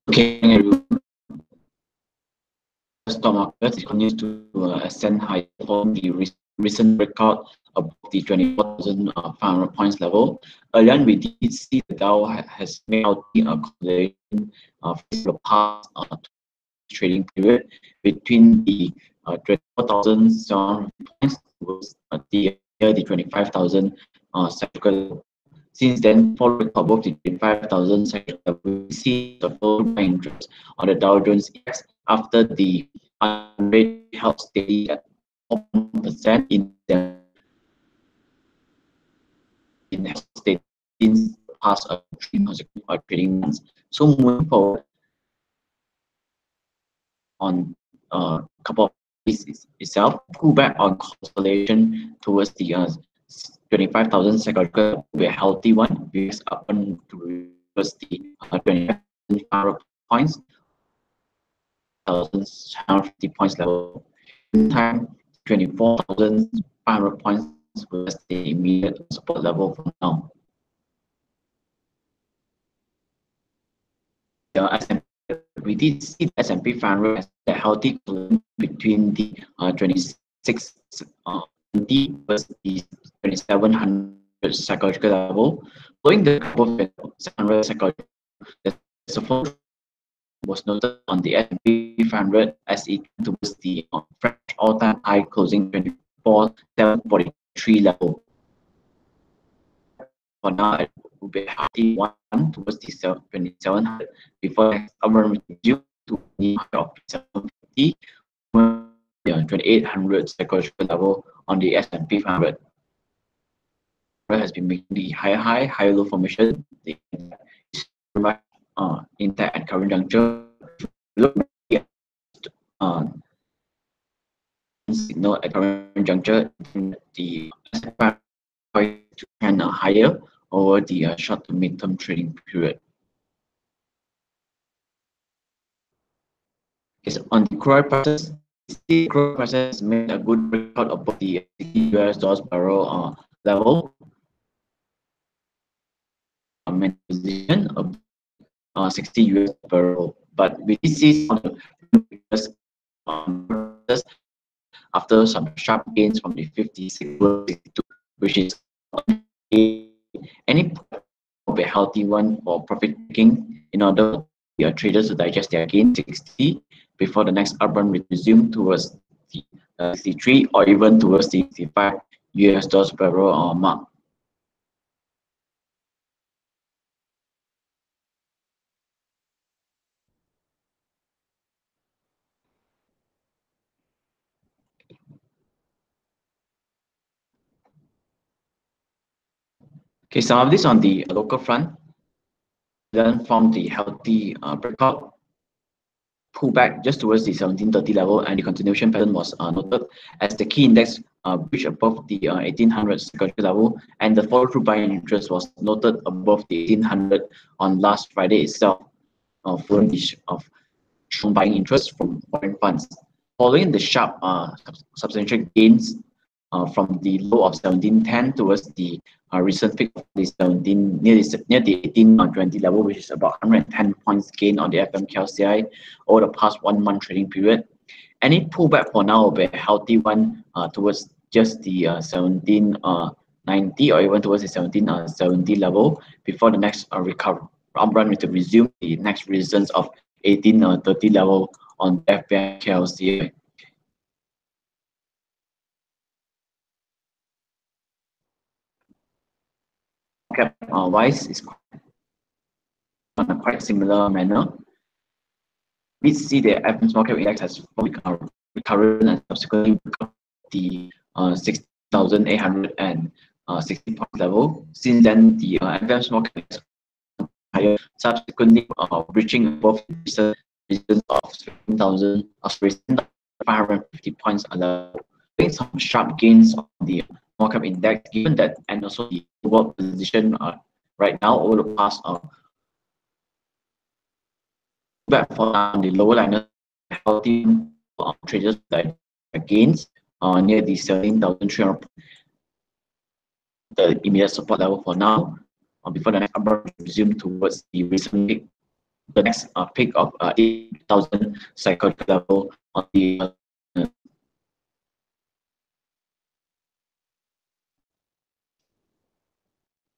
Okay, everyone. Stock market continues to ascend higher following the recent breakout above the 24,500 points level. Earlier, we did see the Dow has made out the consolidation for the past trading period between the 24,700 points towards the 25,000 cyclical level. Since then, following above the 25,000 cyclical level, we see the full interest on the Dow Jones Index after the rate held steady at 1% in the state since the past 3 consecutive trading months. So moving forward on a couple of days itself, pullback on consolidation towards the 25,000 psychological will be a healthy one because up on towards the 25,000 points, 1,750 points level. In time, 24,500 points was the immediate support level for now. We did see the S&P 500 as a healthy between the 2620 versus the 2700 psychological level. Following the above 700 psychological, the support was noted on the S&P 500 as it towards the fresh all-time high closing 24,743 level. For now, it will be a healthy one towards the 2700 before next upward due to the high of 750, 2800 psychological level on the S&P 500. Has been making the higher low formation. The intact at current juncture. Look at signal at current juncture, the S&P to trend higher over the short to mid-term trading period. Okay, so on the crude prices, the crude prices made a good breakout above the $60 barrel level. Main position of 60 US barrel, but we did see some after some sharp gains from the 56, which is any a healthy one for profit taking in order for the traders to digest their gain 60 before the next up run will resume towards the 63 or even towards the 65 US barrel mark. Okay, some of this on the local front. Then from the healthy breakout pullback just towards the 1730 level, and the continuation pattern was noted as the key index breached above the 1800 psychological level, and the follow-through buying interest was noted above the 1800 on last Friday itself, following the strong buying interest from foreign funds. Following the sharp substantial gains from the low of 1710 towards the recent peak of the 17 near the 1820 level, which is about 110 points gain on the FMKLCI over the past 1 month trading period. Any pullback for now will be a healthy one towards just the 1790 or even towards the 1770 level before the next recovery run to resume the next resistance of 1830 level on FMKLCI. Wise is on a quite similar manner. We see the FM small cap index has recurrent and subsequently the 6,860 point level. Since then, the FM small cap is higher, subsequently reaching above the resistance of 7,550 points level. Some sharp gains on the small cap index, given that, and also the overall position right now over the past back for the lower liner healthy traders that gains near the 17,300, the immediate support level for now before the next upward resume towards the recent peak the next peak of 8,000 psychological level on the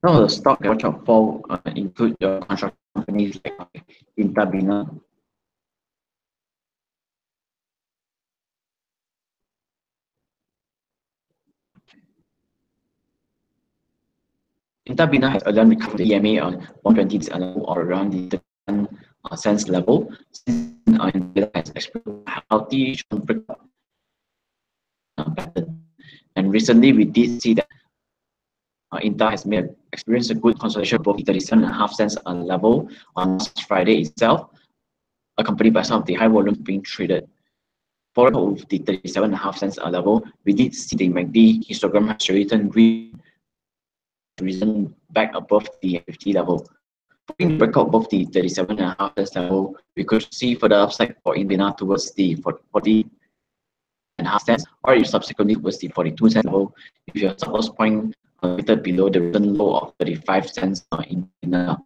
some of the stock that watch out for include your construction companies like Intabina. Intabina has again recovered the EMA on 120 level or around the 31 cents level. Since Intabina has experienced healthy breakout pattern. And recently we did see that Intel has experienced a good consolidation above the 37.5 cents level on last Friday itself, accompanied by some of the high volumes being traded. Following with the 37.5 cents level, we did see the MACD histogram has risen back above the 50 level. Following the breakout above the 37.5 cents level, we could see further upside for Invina towards the 40.5 cents, or if subsequently towards the 42 cents level, if your stop loss point below the recent low of 35 cents in the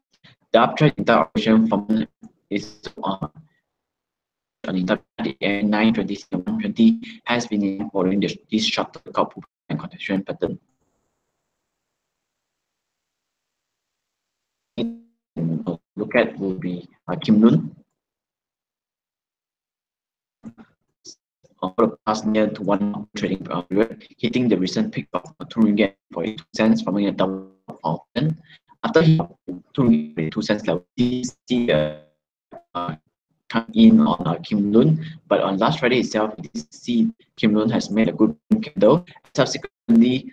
uptrend in the operation formula is on the M+20 120 has been following this sharp breakout and continuation pattern. Look at will be Kim Noon. For the past near to 1 trading period, hitting the recent peak of 2 ringgit 42 cents, forming a double of 10. After hitting 2 ringgit 42 cents level, we see come in on Kim Noon, but on last Friday itself, we see Kim Noon has made a good candle. Subsequently,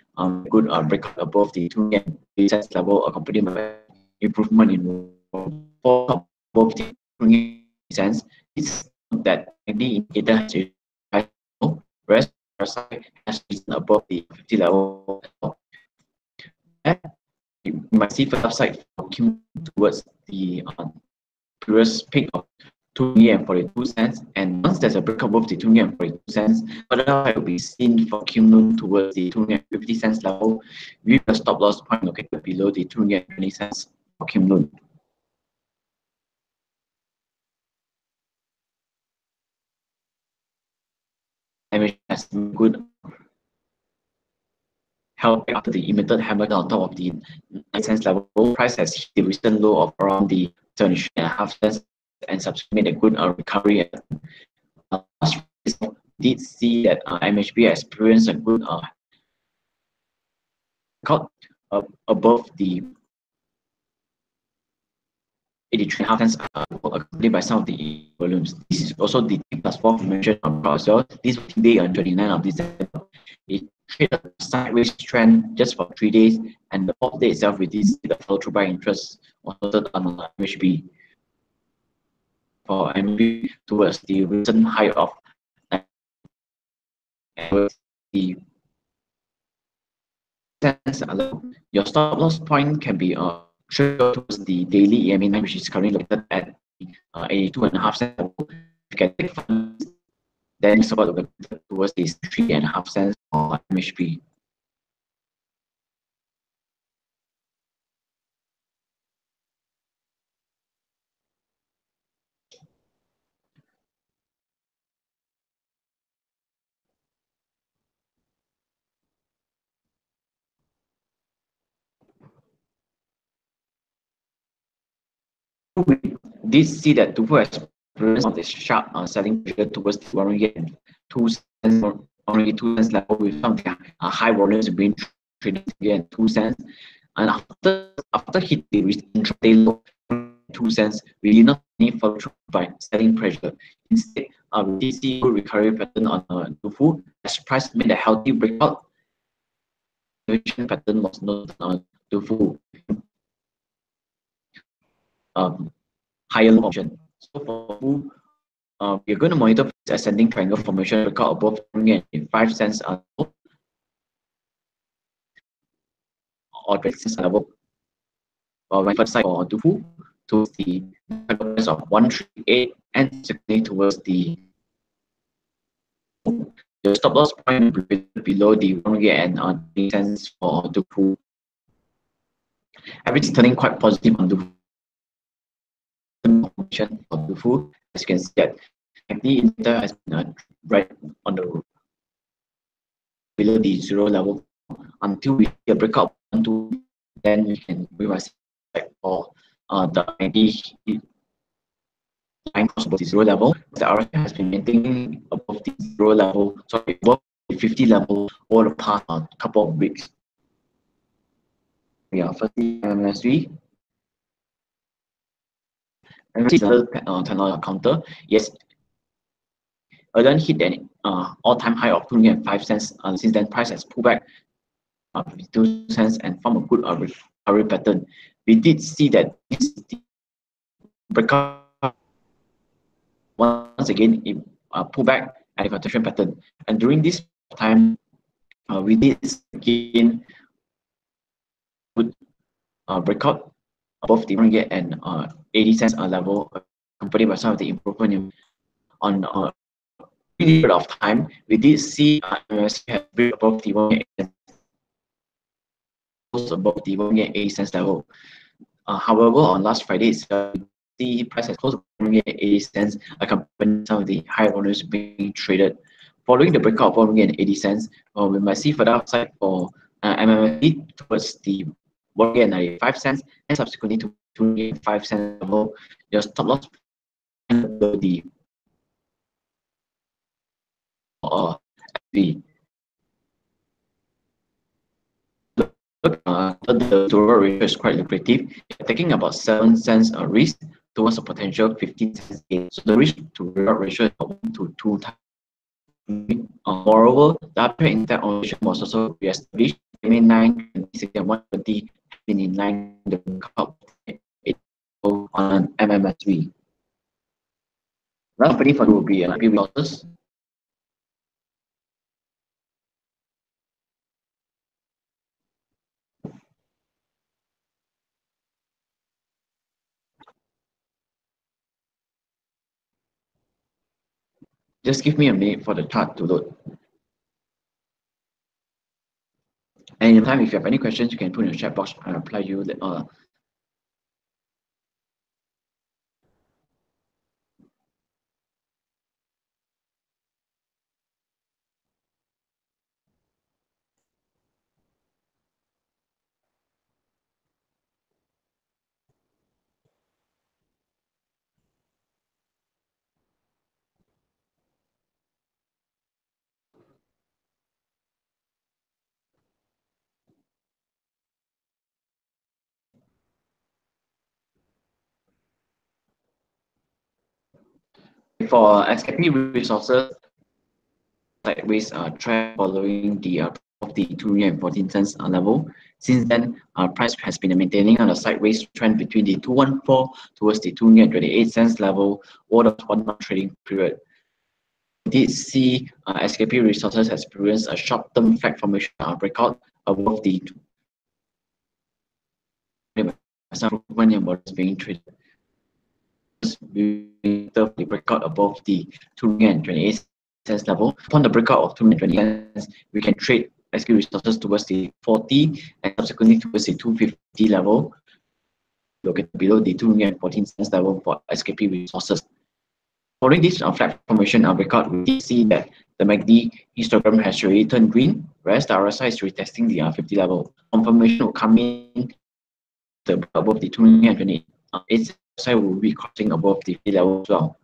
good breakout above the 2 ringgit cents level, accompanied by improvement in above the 2 ringgit cents. It's that the indicator has whereas side has risen above the 50 level. You might see further upside towards the previous peak of 2.42 cents, and once there's a break above the 2.42 cents, further upside will be seen for Kim towards the 2.50 cents level, with a stop loss point located below the 2.20 cents for Kim. Has good help after the immediate hammer on top of the 9 cents level. Price has hit the recent low of around the 73.5 cents and subsequently made a good recovery. Last we did see that MHB experienced a good cut above the 83.5 cents, accompanied by some of the volumes. This is also the T+4 formation as well. This day on 29th of December, it traded a sideways trend just for 3 days, and the 4th day itself, we did see the follow through by interest was noted on MHB. For MHB towards the recent high of the your stop loss point can be towards the daily EMA, which is currently located at 82.5 cents. You can take funds, then support towards this 3.5 cents for MHP. We did see that Tufu experienced of this sharp selling pressure towards the 1 ringgit 2 cents or 1 ringgit 2 cents level, with some of the high volumes being traded again 2 cents. And after hitting the intraday low 2 cents, we did not need follow through by selling pressure. Instead, we did see good recovery pattern on Tufu as price made a healthy breakout. The pattern was noted on Tufu. Higher low option. So for we're going to monitor ascending triangle formation breakout above 5 cents or 20 cents level. Right first side for Tufu to the price of 138 and secondly towards the stop loss point below the 1 ringgit and 20 cents for Tufu. Average is turning quite positive on Tufu. explanation for the full. As you can see that the indicator has been right on the below the zero level until we see a breakout onto, then we must check for the ID line cross above the zero level. The RSI has been maintaining above the zero level, sorry, above the 50 level over the past couple of weeks. We are firstly MSV. And this is another technology counter. Yes, then hit an all-time high of 205 cents. Since then, price has pulled back 52 cents and formed a good recovery pattern. We did see that this breakout once again it pulled back and a continuation pattern. And during this time, we did again good breakout above the ringgit and 80 cents level, accompanied by some of the improvement on period of time. We did see MSC have break above the 1 above the 1.80 cents level. However, on last Friday, the price has closed 1.80 cents, accompanying some of the high volumes being traded. Following the breakout of 1.80 cents, we might see further upside for MMFD towards the 1.95 cents and subsequently to 2.5 cents level. Your stop loss the the the to ROA ratio is quite lucrative. You're taking about 7 cents a risk towards a potential 15 cents gain. So the risk to reward ratio is 1 to 2 times. Moreover, the uptrend in that ratio was also re-established. May 9, 26 and 120 have been in line with the cup on MMSV. Last company for will be IP Resources. Just give me a minute for the chart to load. And in time, if you have any questions, you can put in the chat box and reply you. For SKP Resources, sideways trend following the of the 214 cents level. Since then, price has been maintaining on a sideways trend between the 214 towards the 228 cents level over the 1 month trading period. We did see SKP Resources has experienced a short-term flag formation breakout above the improvement what is being traded. The breakout above the 228 cents level. Upon the breakout of 220 cents, we can trade SKP Resources towards the 40 and subsequently towards the 250 level, located below the 214 cents level for SKP Resources. Following this flat formation breakout, we did see that the MACD histogram has already turned green, whereas the RSI is retesting the 50 level. Confirmation will come in above the 228. Its RSI will be crossing above the 50 level as well.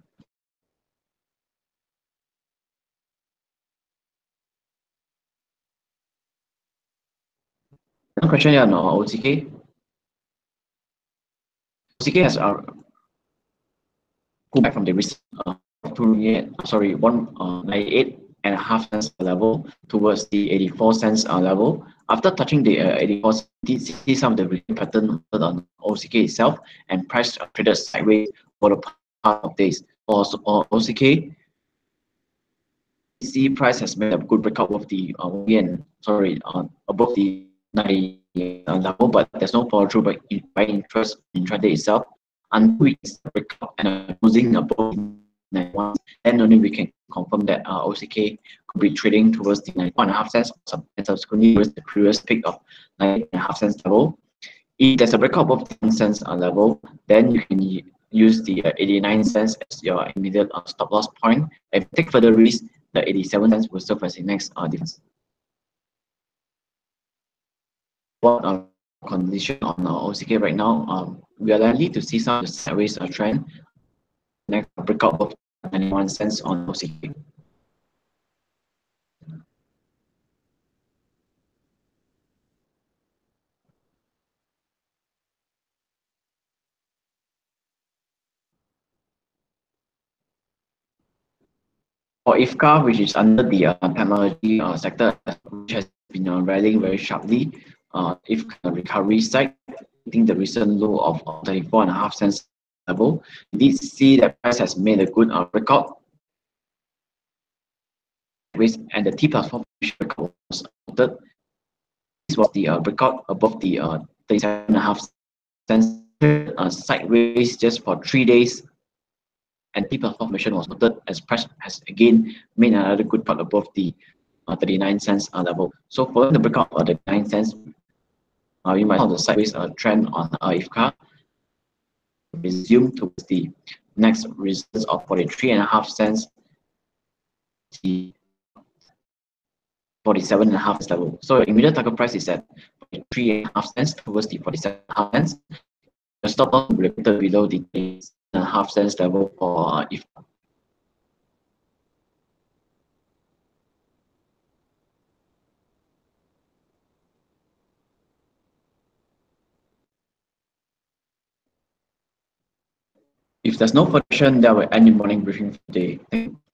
One question here on OCK. OCK has pulled back from the risk sorry 198.5 cents level towards the 84 cents level. After touching the 84, did see some of the return pattern on OCK itself, and price traded sideways for the past of days. Also, OCK, see price has made a good breakout of the above the 90 level, but there's no follow through by interest intraday itself. Until we break up and closing above 91, then only we can confirm that OCK could be trading towards the 91.5 cents and subsequently towards the previous peak of 90.5 cents level. If there's a breakout above 10 cents level, then you can use the 89 cents as your immediate stop loss point. If you take further risk, the 87 cents will serve as the next defense. What condition on OCK right now? We are likely to see some sideways trend. Next breakout of 91 cents on OCK. For IFCA, which is under the technology sector, which has been rallying very sharply, if the recovery side, hitting the recent low of 34.5 cents level, we did see that price has made a good breakout, and the T plus 4 breakout was noted. This was the breakout above the 37.5 cents sideways just for 3 days. And T plus formation was noted as price has again made another good part above the 39 cents level. So following the breakout of the 9 cents, we might have the sideways trend on IFCA resume towards the next resistance of 43.5 cents, the 47.5 cents level. So immediate target price is at 43.5 cents towards the 47.5 cents. The stop loss will be located below the 3.5 cents level for IFCA. If there's no further question, that will end the morning briefing for today. Thank you.